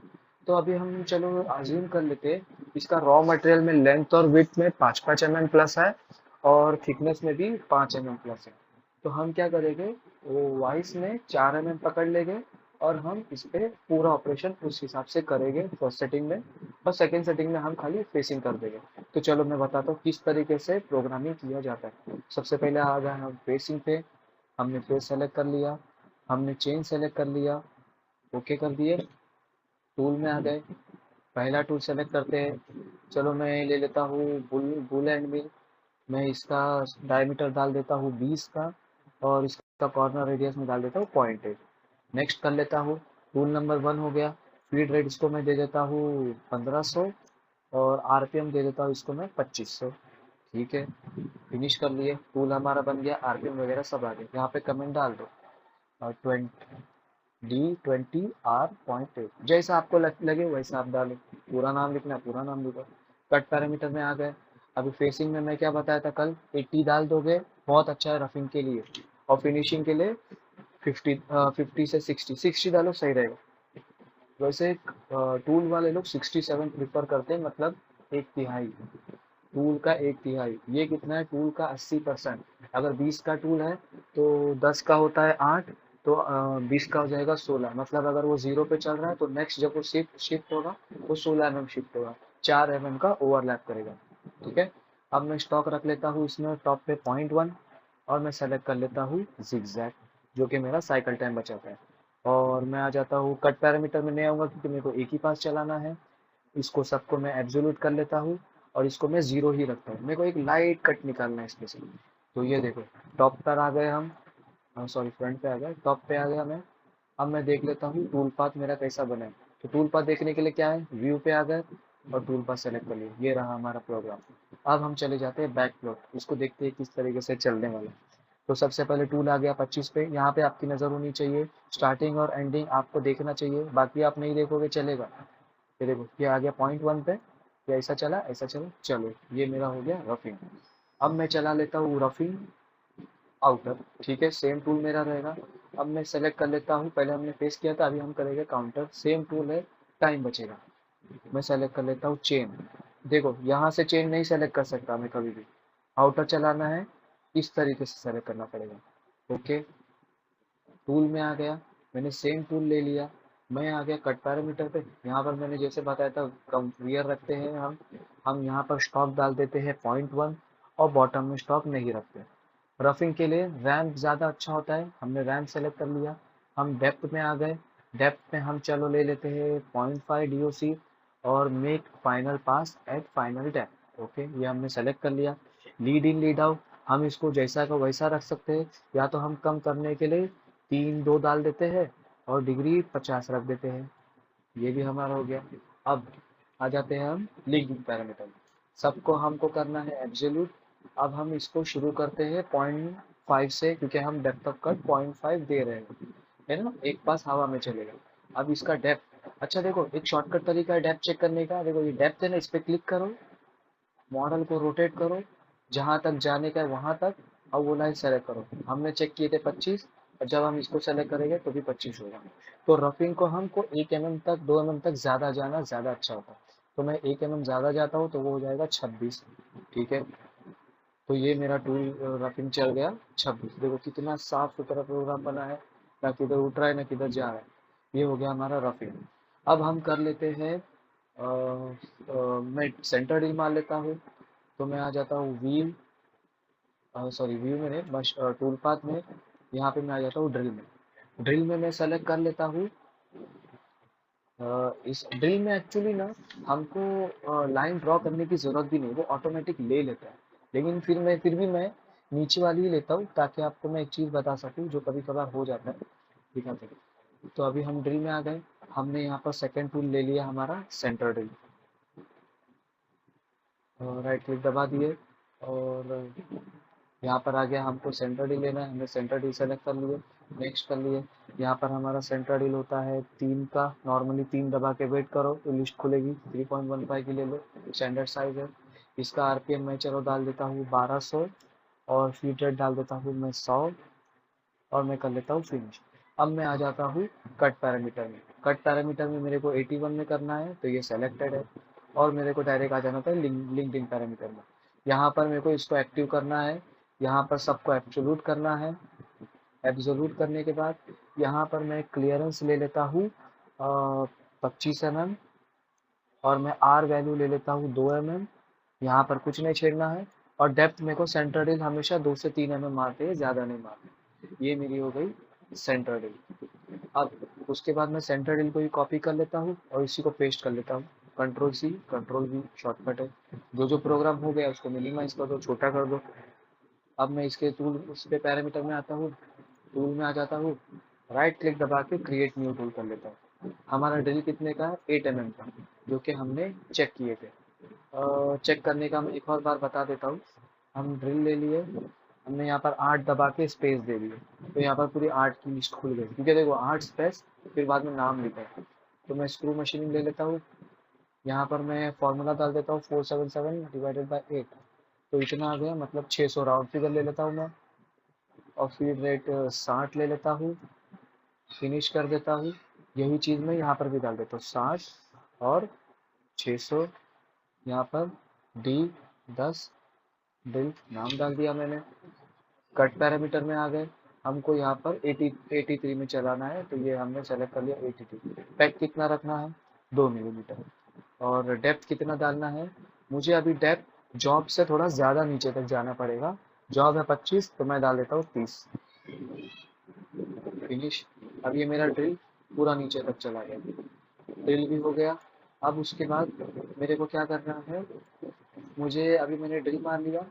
तो अभी हम चलो अज्यूम कर लेते हैं इसका रॉ मटेरियल में लेंथ और विड्थ में 5-5 mm प्लस है और थिकनेस में भी 5 mm प्लस है। तो हम क्या करेंगे, वो वाइस में 4 mm पकड़ लेंगे और हम इस पे पूरा ऑपरेशन उस हिसाब से करेंगे फर्स्ट सेटिंग में, और सेकंड सेटिंग में हम खाली फेसिंग कर देंगे। तो चलो मैं बताता हूँ किस तरीके से प्रोग्रामिंग किया जाता है। सबसे पहले आ गए हम फेसिंग पे। हमने फेस सेलेक्ट कर लिया, हमने चेन सेलेक्ट कर लिया, ओके कर दिए। टूल में आ गए, पहला टूल सेलेक्ट करते हैं। चलो मैं ले लेता हूँ बुल एंड मिल। मैं इसका डायमीटर डाल देता हूँ 20 का और इसका कॉर्नर रेडियस में डाल देता हूँ 0.8। नेक्स्ट कर लेता हूँ। टूल नंबर 1 हो गया। फीड रेट इसको मैं दे देता हूँ 1500 और आरपीएम दे देता हूँ इसको मैं 2500। ठीक है, फिनिश कर लिए। टूल हमारा बन गया, आरपीएम वगैरह सब आ गए। यहाँ पे कमेंट डाल दो और 20D20R.8 जैसा आपको लगे वैसा आप डालो। पूरा नाम लिखना है पूरा नाम लिखो। कट पैरामीटर में आ गए। अभी फेसिंग में मैं क्या बताया था कल, 80 डाल दोगे बहुत अच्छा है रफिंग के लिए, और फिनिशिंग के लिए 50 से 60 डालो सही रहेगा। वैसे टूल वाले लोग 67 प्रीफर करते हैं, मतलब 1/3। टूल का 1/3 ये कितना है, टूल का 80%। अगर 20 का टूल है तो 10 का होता है 8, तो 20 का हो जाएगा 16। मतलब अगर वो 0 पे चल रहा है तो नेक्स्ट जब वो शिफ्ट होगा वो 16 mm शिफ्ट होगा, 4 mm का ओवरलैप करेगा। ठीक है, अब मैं स्टॉक रख लेता हूँ इसमें टॉप पे 0.1 और मैं सेलेक्ट कर लेता हूँ zigzag, जो कि मेरा साइकिल टाइम बचाता है। और मैं आ जाता हूँ कट पैरामीटर में नहीं आऊँगा क्योंकि मेरे को एक ही पास चलाना है। इसको सबको मैं एब्सोल्यूट कर लेता हूँ और इसको मैं 0 ही रखता हूँ। मेरे को एक लाइट कट निकालना है इसमें से। तो ये देखो टॉप पर आ गए हम, सॉरी फ्रंट पे आ गए, टॉप पे आ गया मैं। अब मैं देख लेता हूँ टूल पाथ मेरा कैसा बना है। तो टूल पाथ देखने के लिए क्या है, व्यू पे आ गए और टूल पाथ सेलेक्ट कर लिया। ये रहा हमारा प्रोग्राम। अब हम चले जाते हैं बैक प्लॉट, इसको देखते हैं किस तरीके से चलने वाला है। तो सबसे पहले टूल आ गया 25 पे। यहाँ पे आपकी नज़र होनी चाहिए, स्टार्टिंग और एंडिंग आपको देखना चाहिए, बाकी आप नहीं देखोगे चलेगा। ये देखो ये आ गया 0.1 पे, ये ऐसा चला ऐसा चला। चलो ये मेरा हो गया रफिंग। अब मैं चला लेता हूँ रफिंग आउटर। ठीक है, सेम टूल मेरा रहेगा। अब मैं सेलेक्ट कर लेता हूँ, पहले हमने फेस किया था अभी हम करेंगे काउंटर। सेम टूल है, टाइम बचेगा। मैं सेलेक्ट कर लेता हूँ चेन। देखो यहाँ से चेन नहीं सेलेक्ट कर सकता मैं कभी भी, आउटर चलाना है इस तरीके से सेलेक्ट करना पड़ेगा। ओके, टूल में आ गया, मैंने सेम टूल ले लिया। मैं आ गया कट पैरामीटर पे। यहाँ पर मैंने जैसे बताया था कंपेयर रखते हैं हम यहाँ पर स्टॉक डाल देते हैं 0.1 और बॉटम में स्टॉक नहीं रखते। रफिंग के लिए रैम ज़्यादा अच्छा होता है, हमने रैम सेलेक्ट कर लिया। हम डेप्थ में आ गए। डेप्थ में हम चलो ले लेते हैं 0.5 DOC और मेक फाइनल पास एट फाइनल डेप्थ। ओके, ये हमने सेलेक्ट कर लिया। लीड इन लीड आउट हम इसको जैसा का वैसा रख सकते हैं, या तो हम कम करने के लिए 3-2 डाल देते हैं और डिग्री 50 रख देते हैं। ये भी हमारा हो गया। अब आ जाते हैं हम लिंकिंग पैरामीटर। सबको हमको करना है एब्सोल्यूट। अब हम इसको शुरू करते हैं 5 से, क्योंकि हम डेप्थ ऑफ कट 0.5 दे रहे हैं, है ना, एक पास हवा में चलेगा। अब इसका डेप्थ, अच्छा देखो एक शॉर्टकट तरीका है डेप्थ चेक करने का। देखो ये डेप्थ है ना, इस पे क्लिक करो, मॉडल को रोटेट करो, जहां तक जाने का है वहां तक, और वो लाइन सेलेक्ट करो। हमने चेक किए थे 25, और जब हम इसको सेलेक्ट करेंगे तो भी 25 होगा। तो रफिंग को हमको 1 mm तक 2 mm तक ज्यादा जाना ज्यादा अच्छा होता है। तो मैं 1 mm ज्यादा जाता हूँ तो वो हो जाएगा 26। ठीक है, तो ये मेरा टूल रफिंग चल गया 26। देखो कितना साफ सुथरा प्रोग्राम बना है, ना किधर उठ रहा है ना किधर जा रहा है। ये हो गया हमारा रफिंग। अब हम कर लेते हैं मैं सेंटर डील मान लेता हूँ। तो मैं आ जाता हूँ व्हील, सॉरी व्यू में नहीं, बस टूल पाथ में। यहाँ पे मैं आ जाता हूँ ड्रिल में। ड्रिल में मैं सेलेक्ट कर लेता हूँ, इस ड्रिल में एक्चुअली ना हमको लाइन ड्रॉ करने की ज़रूरत भी नहीं, वो ऑटोमेटिक ले लेता है। लेकिन फिर भी मैं नीचे वाली ही लेता हूँ, ताकि आपको मैं एक चीज़ बता सकूँ जो कभी कभार हो जाता है। दिखाते हैं। तो अभी हम ड्रिल में आ गए। हमने यहाँ पर सेकंड टूल ले लिया हमारा सेंटर ड्रिल, राइट क्लिक दबा दिए, और यहाँ पर आ गया हमको सेंटर डील लेना है। हमने सेंटर डील सेलेक्ट कर लिए, नेक्स्ट कर लिए। यहाँ पर हमारा सेंटर डील होता है 3 का, नॉर्मली 3 दबा के वेट करो तो लिस्ट खुलेगी। 3.15 की ले लो, स्टैंडर्ड साइज है। इसका आरपीएम मैं चलो डाल देता हूँ 1200, और फीड रेट डाल देता हूँ मैं 100, और मैं कर लेता हूँ फिनिश। अब मैं आ जाता हूँ कट पैरामीटर में। कट पैरामीटर में मेरे को 81 में करना है, तो ये सेलेक्टेड है। और मेरे को डायरेक्ट आ जाना था लिंक्डइन पैरामीटर में। यहाँ पर मेरे को इसको एक्टिव करना है, यहाँ पर सबको एब्सोल्यूट करना है। एब्सोल्यूट करने के बाद यहाँ पर मैं क्लियरेंस ले लेता हूँ 25 mm, और मैं आर वैल्यू ले लेता हूँ 2 mm। यहाँ पर कुछ नहीं छेड़ना है। और डेप्थ मेरे को सेंटर डील हमेशा 2 से 3 mm मारते हैं, ज़्यादा नहीं मारते। ये मेरी हो गई सेंटर डील। अब उसके बाद मैं सेंटर डील को ही कॉपी कर लेता हूँ और इसी को पेस्ट कर लेता हूँ। Control C control V shortcut है। जो जो प्रोग्राम हो गया उसको मिनिमाइज कर दो, छोटा कर दो। अब मैं इसके टूल उस पे पैरामीटर में आता हूँ, टूल में आ जाता हूँ, राइट क्लिक दबा के क्रिएट न्यू टूल कर लेता हूँ। हमारा ड्रिल कितने का है, 8 mm का, जो कि हमने चेक किए थे। चेक करने का मैं एक और बार बता देता हूँ। हम ड्रिल ले लिए, हमने यहाँ पर 8 दबा के स्पेस दे दिए, तो यहाँ पर पूरी 8 की लिस्ट खुल गई, क्योंकि देखो 8 स्पेस फिर बाद में नाम लिखा है। तो मैं स्क्रू मशीनिंग ले लेता हूँ। यहाँ पर मैं फॉर्मूला डाल देता हूँ 477 डिवाइडेड बाई 8, तो इतना आ गया, मतलब 600 राउंड फिगर ले लेता हूँ मैं। और फीड रेट 60 ले लेता हूँ, फिनिश कर देता हूँ। यही चीज़ मैं यहाँ पर भी डाल देता हूँ 60 और 600। यहाँ पर D10 ड्रिल नाम डाल दिया मैंने। कट पैरामीटर में आ गए, हमको यहाँ पर 83 में चलाना है, तो ये हमने सेलेक्ट कर लिया 83। पैक कितना रखना है, 2 mm। और डेप्थ कितना डालना है, मुझे अभी डेप्थ जॉब से थोड़ा ज़्यादा नीचे तक जाना पड़ेगा। जॉब है 25, तो मैं डाल देता हूँ 30। फिनिश। अब ये मेरा ड्रिल पूरा नीचे तक चला गया, ड्रिल भी हो गया। अब उसके बाद मेरे को क्या करना है, मुझे अभी मैंने ड्रिल मार लिया,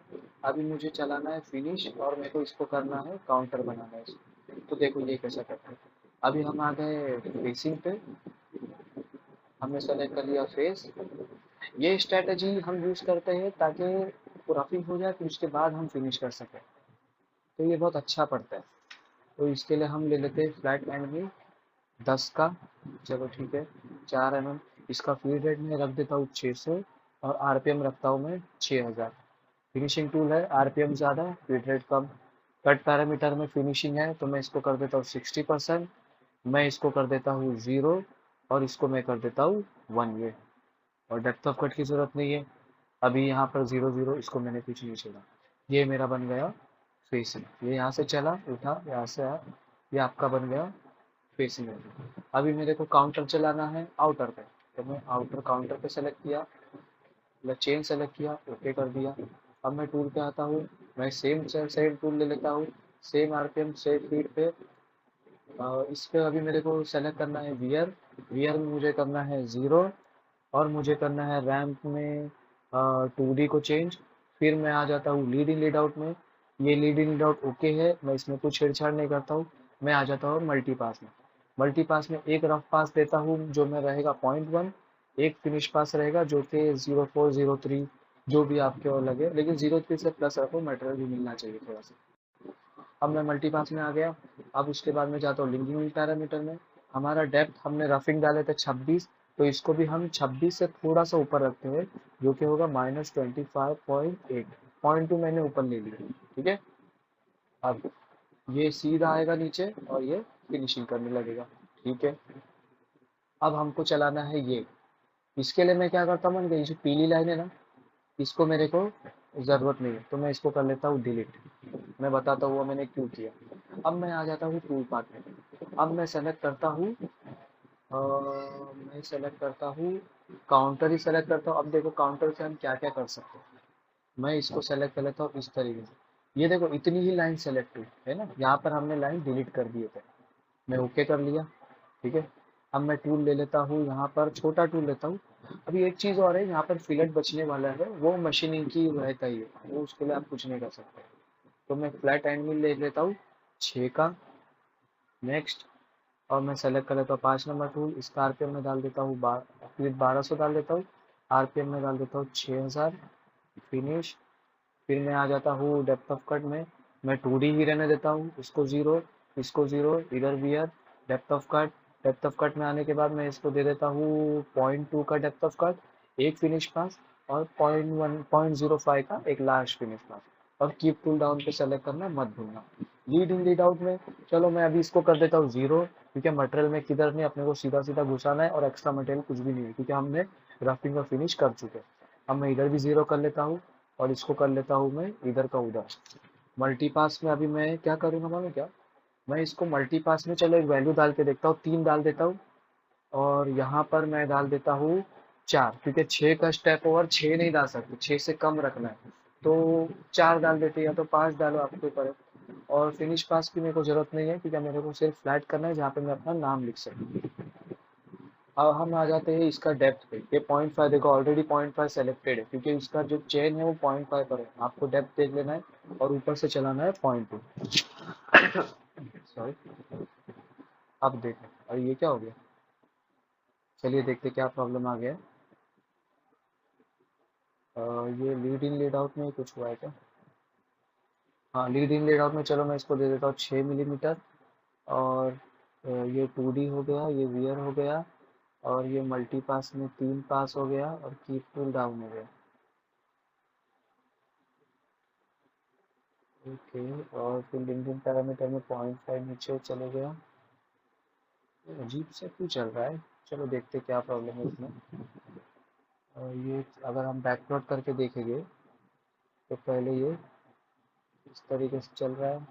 अभी मुझे चलाना है फिनिश, और मेरे को इसको करना है काउंटर बनाना है इसको। तो देखो ये कैसा करते हैं। अभी हम आ गए फेसिंग पे, हमने सेलेक्ट कर लिया फेस। ये स्ट्रेटजी हम यूज करते हैं ताकि रफिंग हो जाए, फिर उसके बाद हम फिनिश कर सकें, तो ये बहुत अच्छा पड़ता है। तो इसके लिए हम ले लेते हैं फ्लैट एंड में 10 का, चलो ठीक है, 4 mm। इसका फीड रेट में रख देता हूँ 600, और आरपीएम रखता हूँ मैं 6000। फिनिशिंग टूल है, आरपीएम ज़्यादा फीड रेट कम। कट पैरामीटर में फिनिशिंग है, तो मैं इसको कर देता हूँ 60%, मैं इसको कर देता हूँ 0, और इसको मैं कर देता हूँ 1 ये। और डेप्थ ऑफ कट की ज़रूरत नहीं है। अभी यहाँ पर 0 0, इसको मैंने कुछ नहीं छोड़ा। ये मेरा बन गया फेसिंग। ये यहाँ से चला उठा, यहाँ से आया, ये आपका बन गया फेसिंग। अभी मेरे को काउंटर चलाना है आउटर पे, तो मैं आउटर काउंटर पे सेलेक्ट किया, मतलब चेन सेलेक्ट किया, ओके कर दिया। अब मैं टूल पे आता हूँ, मैं सेम टूल ले लेता हूँ, सेम आरपीएम सेम फीड पे। इस पे अभी मेरे को सेलेक्ट करना है वियर, वियर में मुझे करना है 0, और मुझे करना है रैम्प में 2D को चेंज। फिर मैं आ जाता हूँ लीड इन लीड आउट में। ये lead in lead out okay है, मैं इसमें कुछ छेड़छाड़ नहीं करता हूँ। मैं आ जाता हूँ मल्टी पास में। मल्टी पास में एक रफ पास देता हूँ जो मैं रहेगा 0.1, एक फिनिश पास रहेगा जो कि 04 03, जो भी आपके और लगे, लेकिन 03 से प्लस रखो, मटेरियल भी मिलना चाहिए थोड़ा सा। अब मैं मल्टीपास में आ गया। अब उसके बाद में जाता हूँ लिंकिंग पैरामीटर में। हमारा डेप्थ हमने रफिंग डाले थे 26, तो इसको भी हम 26 से थोड़ा सा ऊपर रखते हैं, जो कि होगा -25.8। 0.2 मैंने ऊपर ले लिया, ठीक है। अब ये सीधा आएगा नीचे और ये फिनिशिंग करने लगेगा, ठीक है। अब हमको चलाना है ये। इसके लिए मैं क्या करता हूँ, ये जो पीली लाइन है ना, इसको मेरे को ज़रूरत नहीं है, तो मैं इसको कर लेता हूँ डिलीट। मैं बताता हूँ वो मैंने क्यों किया। अब मैं आ जाता हूँ टूल पार्ट में। अब मैं सेलेक्ट करता हूँ, मैं सेलेक्ट करता हूँ काउंटर ही सेलेक्ट करता हूँ। अब देखो काउंटर से हम क्या क्या कर सकते हैं। मैं इसको सेलेक्ट कर लेता हूँ इस तरीके से। ये देखो इतनी ही लाइन सेलेक्ट हुई है ना, यहाँ पर हमने लाइन डिलीट कर दिए थे। मैं ओके कर लिया, ठीक है। अब मैं टूल ले लेता हूँ, यहाँ पर छोटा टूल लेता हूँ। अभी एक चीज़ और है, यहाँ पर फिलेट बचने वाला है, वो मशीनिंग की रहता ही है, वो उसके लिए आप कुछ नहीं कर सकते। तो मैं फ्लैट एंड मिल ले लेता हूँ 6 का, नेक्स्ट। और मैं सेलेक्ट कर लेता हूँ 5 नंबर टूल। इसका आरपीएम में डाल देता हूँ फिर 1200 डाल देता हूँ। आरपीएम में डाल देता हूँ 6000, फिनिश। फिर मैं आ जाता हूँ डेप्थ ऑफ कट में। मैं 2D ही रहने देता हूँ, इसको 0, इसको 0, इधर wear depth of cut. Depth of cut में आने के बाद मैं इसको दे देता हूँ 0.2 का डेप्थ ऑफ कट, एक फिनिश पास, और 0.05 का एक लास्ट फिनिश पास। और कीप टूल डाउन पे सेलेक्ट करना मत भूलना। लीड इन लीड आउट में चलो मैं अभी इसको कर देता हूँ 0, क्योंकि मटेरियल में किधर नहीं, अपने को सीधा सीधा घुसाना है और एक्स्ट्रा मटेरियल कुछ भी नहीं है, क्योंकि हमने रफिंग और फिनिश कर चुके हैं। अब मैं इधर भी 0 कर लेता हूँ और इसको कर लेता हूँ मैं इधर का उधर। मल्टीपास में अभी मैं क्या करूँगा मालूम क्या, मैं इसको मल्टीपास में चलो एक वैल्यू डाल के देखता हूँ, 3 डाल देता हूँ। और यहाँ पर मैं डाल देता हूँ 4, क्योंकि 6 का स्टेप ओवर 6 नहीं डाल सकते, 6 से कम रखना है, तो 4 डाल देते, या तो 5 डालो, आपके ऊपर है। और फिनिश पास की मेरे को जरूरत नहीं है, क्योंकि मेरे को सिर्फ फ्लैट करना है जहाँ पे मैं अपना नाम लिख सकूँ। अब हम आ जाते हैं इसका डेप्थ पे। ये 0.5 देखो, ऑलरेडी 0.5 सेलेक्टेड है, क्योंकि इसका जो चेन है वो 0.5 पर है। आपको डेप्थ देख लेना है और ऊपर से चलाना है 0.2। सॉरी, अब देखो, अरे ये क्या हो गया। चलिए देखते क्या प्रॉब्लम आ गया। ये लीड इन लीड आउट में कुछ हुआ है क्या। हाँ, लीड इन लीड आउट में चलो मैं इसको दे देता हूँ 6 मिलीमीटर। और ये 2D हो गया, ये वियर हो गया, और ये मल्टी पास में 3 पास हो गया, और कीप टूल डाउन हो गया। ओके, और फिर लिंकिंग पैरामीटर में 0.5 नीचे चले गया। ये अजीब से क्यों चल रहा है। चलो देखते क्या प्रॉब्लम है इसमें। और ये अगर हम बैकप्लॉट करके देखेंगे तो पहले ये इस तरीके से चल रहा है।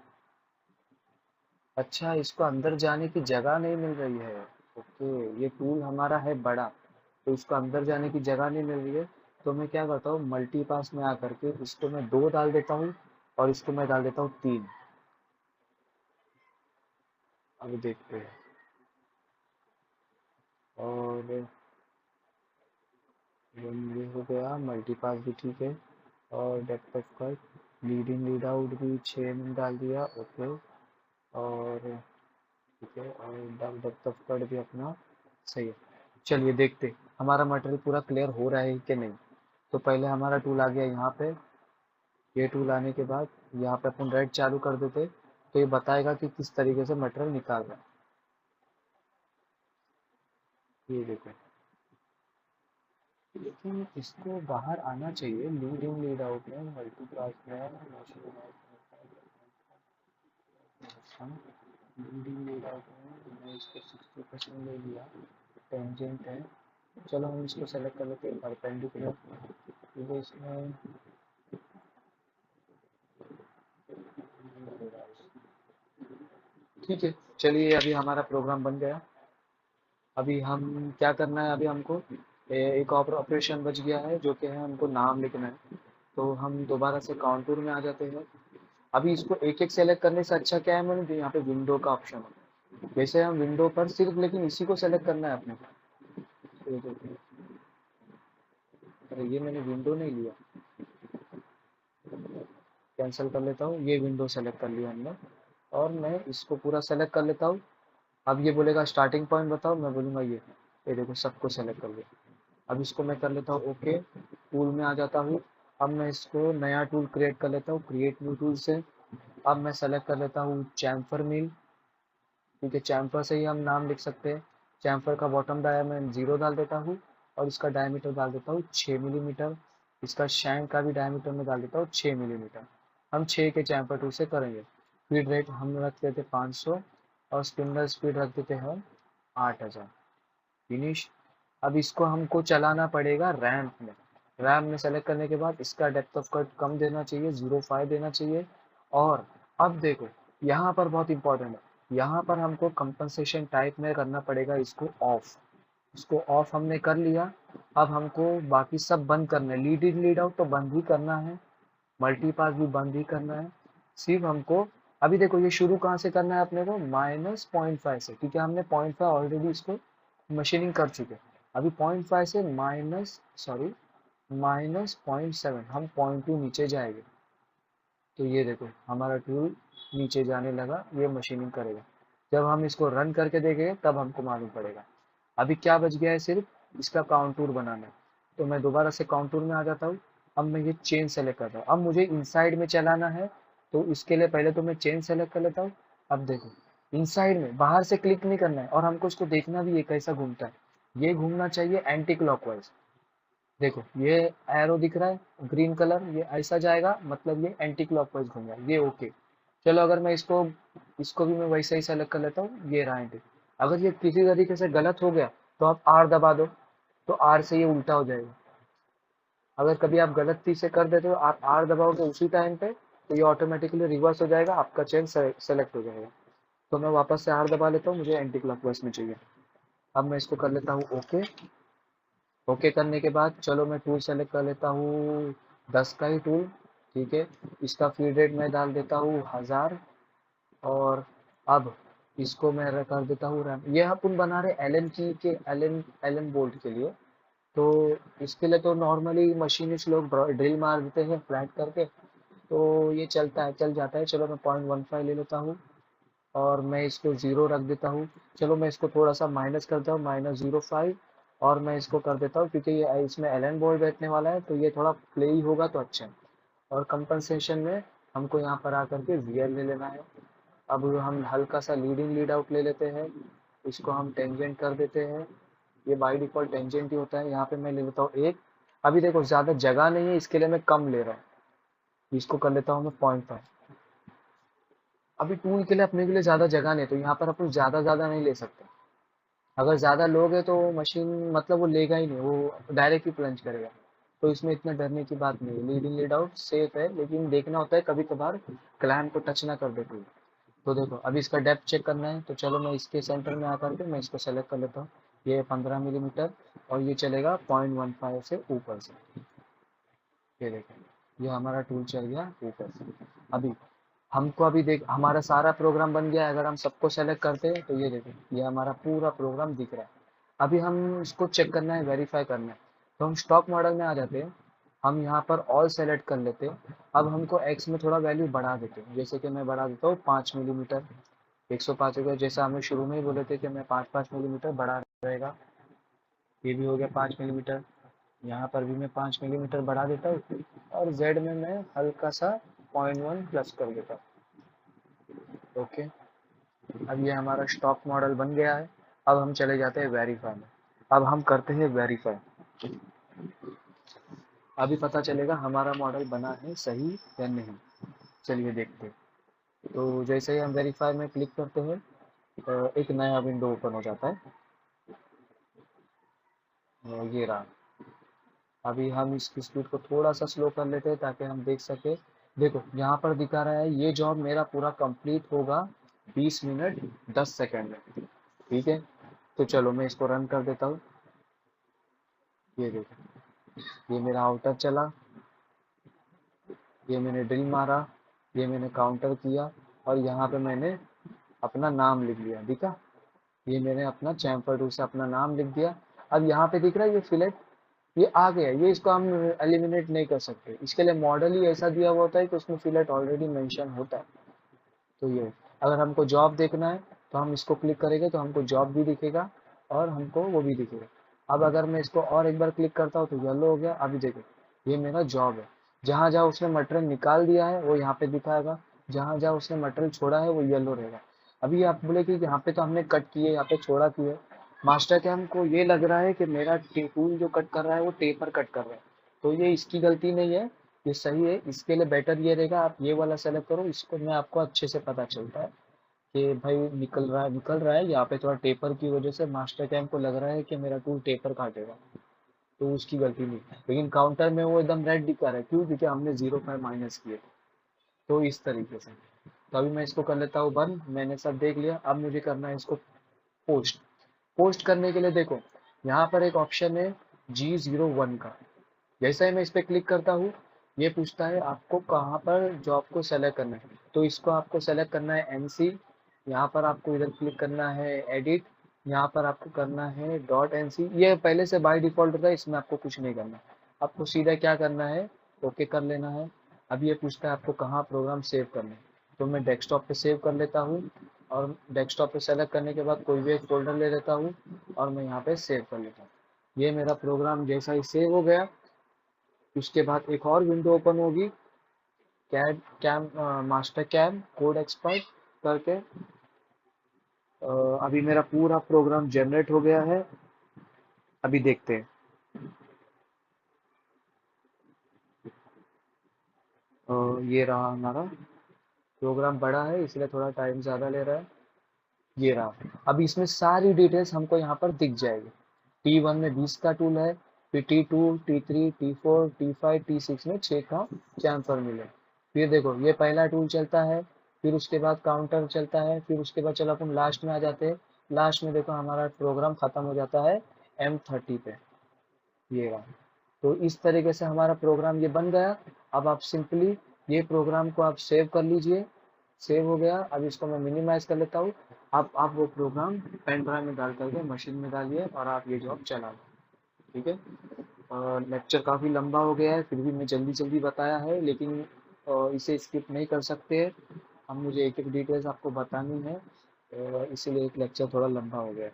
अच्छा, इसको अंदर जाने की जगह नहीं मिल रही है। ओके, ये टूल हमारा है बड़ा, तो इसको अंदर जाने की जगह नहीं मिल रही है। तो मैं क्या करता हूँ, मल्टी पास में आकर के इसको मैं 2 डाल देता हूँ, और इसको मैं डाल देता हूँ 3। अब देखते हैं। और ये हो गया, मल्टी पास भी ठीक है। और depth of cut, lead in lead out भी 6 में डाल दिया, ओके। और ठीक है, और डेप्थ ऑफ कट भी अपना सही है। चलिए देखते हमारा मटेरियल पूरा क्लियर हो रहा है कि नहीं। तो पहले हमारा टूल आ गया यहाँ पे। ये टूल आने के बाद यहाँ पे अपन रेड चालू कर देते, तो ये बताएगा कि किस तरीके से मटेरियल निकाल रहा है। ये देखो, लेकिन इसको बाहर आना चाहिए लीड इन लीड आउट में, मल्टी क्लास में लीड इन लीड आउट में मैं इसको 60% ले लिया। टेंजेंट है, चलो हम इसको सेलेक्ट कर लेते हैं परपेंडिकुलर, क्योंकि इसमें ठीक है। चलिए अभी हमारा प्रोग्राम बन गया। अभी हम क्या करना है, अभी हमको एक और ऑपरेशन बच गया है, जो कि है हमको नाम लिखना है। तो हम दोबारा से काउंटूर में आ जाते हैं। अभी इसको एक एक सेलेक्ट करने से अच्छा क्या है, मैंने यहाँ पे विंडो का ऑप्शन है, वैसे हम विंडो पर सिर्फ लेकिन इसी को सेलेक्ट करना है अपने को। अरे ये मैंने विंडो नहीं लिया, कैंसिल कर लेता हूँ। ये विंडो सेलेक्ट कर लिया हमने, और मैं इसको पूरा सेलेक्ट कर लेता हूँ। अब ये बोलेगा स्टार्टिंग पॉइंट बताओ, मैं बोलूँगा ये देखो सबको सेलेक्ट कर लिया। अब इसको मैं कर लेता हूँ ओके, टूल में आ जाता हूँ। अब मैं इसको नया टूल क्रिएट कर लेता हूँ, क्रिएट न्यू टूल से। अब मैं सेलेक्ट कर लेता हूँ चैम्फर मिल, क्योंकि चैम्फर से ही हम नाम लिख सकते हैं। चैम्फर का बॉटम डाया मैं 0 डाल देता हूँ और इसका डायमीटर डाल देता हूँ 6 मिलीमीटर। इसका शैंक का भी डायमीटर में डाल देता हूँ 6 मिलीमीटर। हम 6 के चैम्फर टूल से करेंगे। फीड रेट हम रख देते 500 और स्पिंडल स्पीड रख देते हैं 8000। फिनिश। अब इसको हमको चलाना पड़ेगा रैम्प में। रैम्प में सेलेक्ट करने के बाद इसका डेप्थ ऑफ कट कम देना चाहिए, 0.5 देना चाहिए। और अब देखो यहाँ पर बहुत इंपॉर्टेंट है, यहाँ पर हमको कंपनसेशन टाइप में करना पड़ेगा इसको ऑफ। इसको ऑफ हमने कर लिया। अब हमको बाकी सब बंद करना है, लीड इन लीड आउट तो बंद ही करना है, मल्टीपास भी बंद ही करना है। सिर्फ हमको अभी देखो ये शुरू कहाँ से करना है अपने को, -0.5 से, क्योंकि हमने 0.5 ऑलरेडी इसको मशीनिंग कर चुके। अभी 0.5 से -0.7 हम 0.2 नीचे जाएंगे। तो ये देखो हमारा टूल नीचे जाने लगा, ये मशीनिंग करेगा। जब हम इसको रन करके देखेंगे तब हमको मालूम पड़ेगा। अभी क्या बच गया है, सिर्फ इसका काउंटूर बनाना है। तो मैं दोबारा से काउंटूर में आ जाता हूँ। अब मैं ये चेन सेलेक्ट करता हूँ। अब मुझे इनसाइड में चलाना है, तो इसके लिए पहले तो मैं चेन सेलेक्ट कर लेता हूँ। अब देखो इनसाइड में बाहर से क्लिक नहीं करना है और हमको इसको देखना भी है कैसा घूमता है। ये घूमना चाहिए एंटी क्लॉकवाइज। देखो ये एरो दिख रहा है ग्रीन कलर, ये ऐसा जाएगा मतलब ये एंटी क्लॉकवाइज घूमेगा, ये ओके। चलो अगर मैं इसको इसको भी मैं वैसे ही सेलेक्ट कर लेता हूँ, ये रहा एंटी। अगर ये किसी तरीके से गलत हो गया तो आप आर दबा दो, तो आर से ये उल्टा हो जाएगा। अगर कभी आप गलती से कर देते हो, आप आर दबाओगे उसी टाइम पे, तो ये ऑटोमेटिकली रिवर्स हो जाएगा, आपका चेन सेलेक्ट हो जाएगा। तो मैं वापस से आर दबा लेता हूँ, मुझे एंटी क्लॉकवाइज में चाहिए। अब मैं इसको कर लेता हूँ ओके। ओके करने के बाद चलो मैं टूल सेलेक्ट कर लेता हूँ 10 का ही टूल, ठीक है। इसका फीड रेट मैं डाल देता हूँ 1000। और अब इसको मैं कर देता हूँ रैम। ये अपन बना रहे एलन की के एलन बोल्ट के लिए। तो इसके लिए तो नॉर्मली मशीनिस्ट लोग ड्रिल मार देते हैं फ्लैट करके, तो ये चलता है, चल जाता है। चलो मैं 0.15 ले लेता हूँ और मैं इसको 0 रख देता हूँ। चलो मैं इसको थोड़ा सा माइनस करता हूँ, -0.5। और मैं इसको कर देता हूँ क्योंकि ये इसमें एलन बोल्ट बैठने वाला है, तो ये थोड़ा प्ले ही होगा तो अच्छा है। और कंपनसेशन में हमको यहाँ पर आकर के वीयर ले लेना है। अब हम हल्का सा लीडिंग लीड आउट ले लेते हैं, इसको हम टेंजेंट कर देते हैं। ये बाय डिफॉल्ट टेंजेंट ही होता है। यहाँ पे मैं ले लेता हूँ 1। अभी देखो ज़्यादा जगह नहीं है, इसके लिए मैं कम ले रहा हूँ, इसको कर लेता हूँ मैं 0.5। अभी टूल के लिए अपने के लिए ज़्यादा जगह नहीं है, तो यहाँ पर अपन ज़्यादा नहीं ले सकते। अगर ज़्यादा लोगे तो मशीन मतलब वो लेगा ही नहीं, वो डायरेक्ट ही प्लंज करेगा। तो इसमें इतना डरने की बात नहीं है, lead in lead out safe है, लेकिन देखना होता है कभी कभार क्लैंप को टच ना कर दे टूल। तो देखो अभी इसका डेप्थ चेक करना है, तो चलो मैं इसके सेंटर में आकर के मैं इसको सेलेक्ट कर लेता हूँ। ये 15 मिलीमीटर और ये चलेगा 0.15 से ऊपर से। ये देखो ये हमारा टूल चल गया ऊपर से। अभी हमको अभी देख हमारा सारा प्रोग्राम बन गया है। अगर हम सबको सेलेक्ट करते हैं तो ये देखो ये हमारा पूरा प्रोग्राम दिख रहा है। अभी हम इसको चेक करना है, वेरीफाई करना है। तो हम स्टॉक मॉडल में आ जाते हैं, हम यहाँ पर ऑल सेलेक्ट कर लेते हैं। अब हमको एक्स में थोड़ा वैल्यू बढ़ा देते हैं, जैसे कि मैं बढ़ा देता हूँ 5 मिलीमीटर। 105 हो गया, जैसा हमने शुरू में ही बोले थे कि मैं 5-5 मिलीमीटर बढ़ा रहेगा। ये भी हो गया 5 मिलीमीटर। यहाँ पर भी मैं 5 मिलीमीटर बढ़ा देता हूँ और जेड में मैं हल्का सा 0.1 प्लस कर देता हूँ। ओके, अब ये हमारा स्टॉक मॉडल बन गया है। अब हम चले जाते हैं वेरीफाई में। अब हम करते हैं वेरीफाई। अभी पता चलेगा हमारा मॉडल बना है सही या नहीं। चलिए देखते हैं। तो जैसे ही हम वेरीफाई में क्लिक करते हैं एक नया विंडो ओपन हो जाता है। ये रहा। अभी हम इसकी स्पीड को थोड़ा सा स्लो कर लेते हैं ताकि हम देख सके। देखो यहाँ पर दिखा रहा है ये जॉब मेरा पूरा कंप्लीट होगा 20 मिनट 10 सेकंड में, ठीक है। तो चलो मैं इसको रन कर देता हूँ। ये देखो ये मेरा आउटर चला, ये मैंने ड्रिल मारा, ये मैंने काउंटर किया और यहाँ पे मैंने अपना नाम लिख लिया, दिखा। ये मैंने अपना चैम्फर टूल से अपना नाम लिख दिया। अब यहाँ पे दिख रहा है ये फिलेट, ये आ गया। ये इसको हम एलिमिनेट नहीं कर सकते, इसके लिए मॉडल ही ऐसा दिया हुआ होता है कि उसमें फिलेट ऑलरेडी मेंशन होता है। तो ये अगर हमको जॉब देखना है तो हम इसको क्लिक करेंगे तो हमको जॉब भी दिखेगा और हमको वो भी दिखेगा। अब अगर मैं इसको और एक बार क्लिक करता हूँ तो येलो हो गया। अभी देखो ये मेरा जॉब है, जहाँ जहाँ उसने मटेरियल निकाल दिया है वो यहाँ पे दिखाएगा, जहाँ जहाँ उसने मटेरियल छोड़ा है वो येलो रहेगा। अभी आप बोले कि यहाँ पे तो हमने कट किए, यहाँ पे छोड़ा क्यों है। मास्टर कैम को ये लग रहा है कि मेरा टूल जो कट कर रहा है वो टेपर कट कर रहा है, तो ये इसकी गलती नहीं है, ये सही है। इसके लिए बेटर ये रहेगा आप ये वाला सेलेक्ट करो, इसको मैं आपको अच्छे से पता चलता है कि भाई निकल रहा है यहाँ पे थोड़ा टेपर की वजह से मास्टर कैम को लग रहा है कि मेरा टूल टेपर काटेगा, तो उसकी गलती नहीं। लेकिन काउंटर में वो एकदम रेड दिखा रहा है, क्यों? क्योंकि हमने 0.5 माइनस किए। तो इस तरीके से, तो अभी मैं इसको कर लेता हूँ बंद। मैंने सब देख लिया, अब मुझे करना है इसको पोस्ट। पोस्ट करने के लिए देखो यहाँ पर एक ऑप्शन है G01 का। जैसे ही मैं इस पर क्लिक करता हूँ, ये पूछता है आपको कहाँ पर जॉब को सेलेक्ट करना है, तो इसको आपको सेलेक्ट करना है NC। यहाँ पर आपको इधर क्लिक करना है एडिट, यहाँ पर आपको करना है .NC। ये पहले से बाय डिफॉल्ट होता है, इसमें आपको कुछ नहीं करना, आपको सीधा क्या करना है, ओके कर लेना है। अब ये पूछता है आपको कहाँ प्रोग्राम सेव करना है, तो मैं डेस्कटॉप पे सेव कर लेता हूँ, और डेस्कटॉप पे सेलेक्ट करने के बाद कोई भी एक फोल्डर ले लेता हूँ और मैं यहाँ पे सेव कर लेता हूँ। ये मेरा प्रोग्राम जैसा ही सेव हो गया, उसके बाद एक और विंडो ओपन होगी, CAD CAM master CAM code expert करके। अभी मेरा पूरा प्रोग्राम जनरेट हो गया है, अभी देखते हैं। ये रहा हमारा प्रोग्राम, बड़ा है इसलिए थोड़ा टाइम ज़्यादा ले रहा है। ये रहा, अब इसमें सारी डिटेल्स हमको यहाँ पर दिख जाएगी। T1 में 20 का टूल है, फिर T2, T3, T4, T5, T6 में 6 का चैम्फर मिले। फिर देखो ये पहला टूल चलता है, फिर उसके बाद काउंटर चलता है, फिर उसके बाद चलो अपन लास्ट में आ जाते हैं। लास्ट में देखो हमारा प्रोग्राम खत्म हो जाता है M30 पे। ये रहा, तो इस तरीके से हमारा प्रोग्राम ये बन गया। अब आप सिंपली ये प्रोग्राम को आप सेव कर लीजिए। सेव हो गया, अब इसको मैं मिनिमाइज कर लेता हूँ। अब आप वो प्रोग्राम पेन ड्राइव में डाल करके मशीन में डालिए और आप ये जॉब चला लो। ठीक है, लेक्चर काफ़ी लंबा हो गया है, फिर भी मैं जल्दी जल्दी बताया है, लेकिन इसे स्किप नहीं कर सकते। अब मुझे एक एक डिटेल्स आपको बतानी है, इसीलिए एक लेक्चर थोड़ा लंबा हो गया है।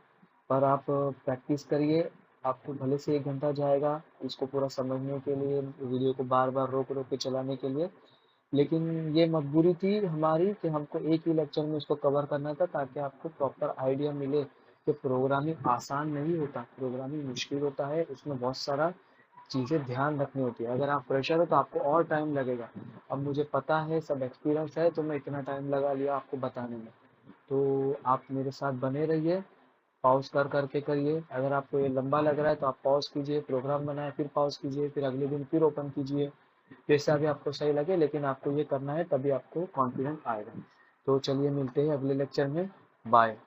पर आप प्रैक्टिस करिए, आपको भले से 1 घंटा जाएगा इसको पूरा समझने के लिए, वीडियो को बार बार रोक रोक के चलाने के लिए। लेकिन ये मजबूरी थी हमारी कि हमको एक ही लेक्चर में इसको कवर करना था, ताकि आपको प्रॉपर आइडिया मिले कि प्रोग्रामिंग आसान नहीं होता, प्रोग्रामिंग मुश्किल होता है, उसमें बहुत सारा चीज़ें ध्यान रखनी होती है। अगर आप फ्रेशर हो तो आपको और टाइम लगेगा। अब मुझे पता है, सब एक्सपीरियंस है, तो मैं इतना टाइम लगा लिया आपको बताने में। तो आप मेरे साथ बने रहिए, पॉज कर करके करिए। अगर आपको ये लंबा लग रहा है तो आप पॉज कीजिए, प्रोग्राम बनाए, फिर पॉज कीजिए, फिर अगले दिन फिर ओपन कीजिए, जैसा भी आपको सही लगे, लेकिन आपको ये करना है, तभी आपको कॉन्फिडेंट आएगा। तो चलिए मिलते हैं अगले लेक्चर में, बाय।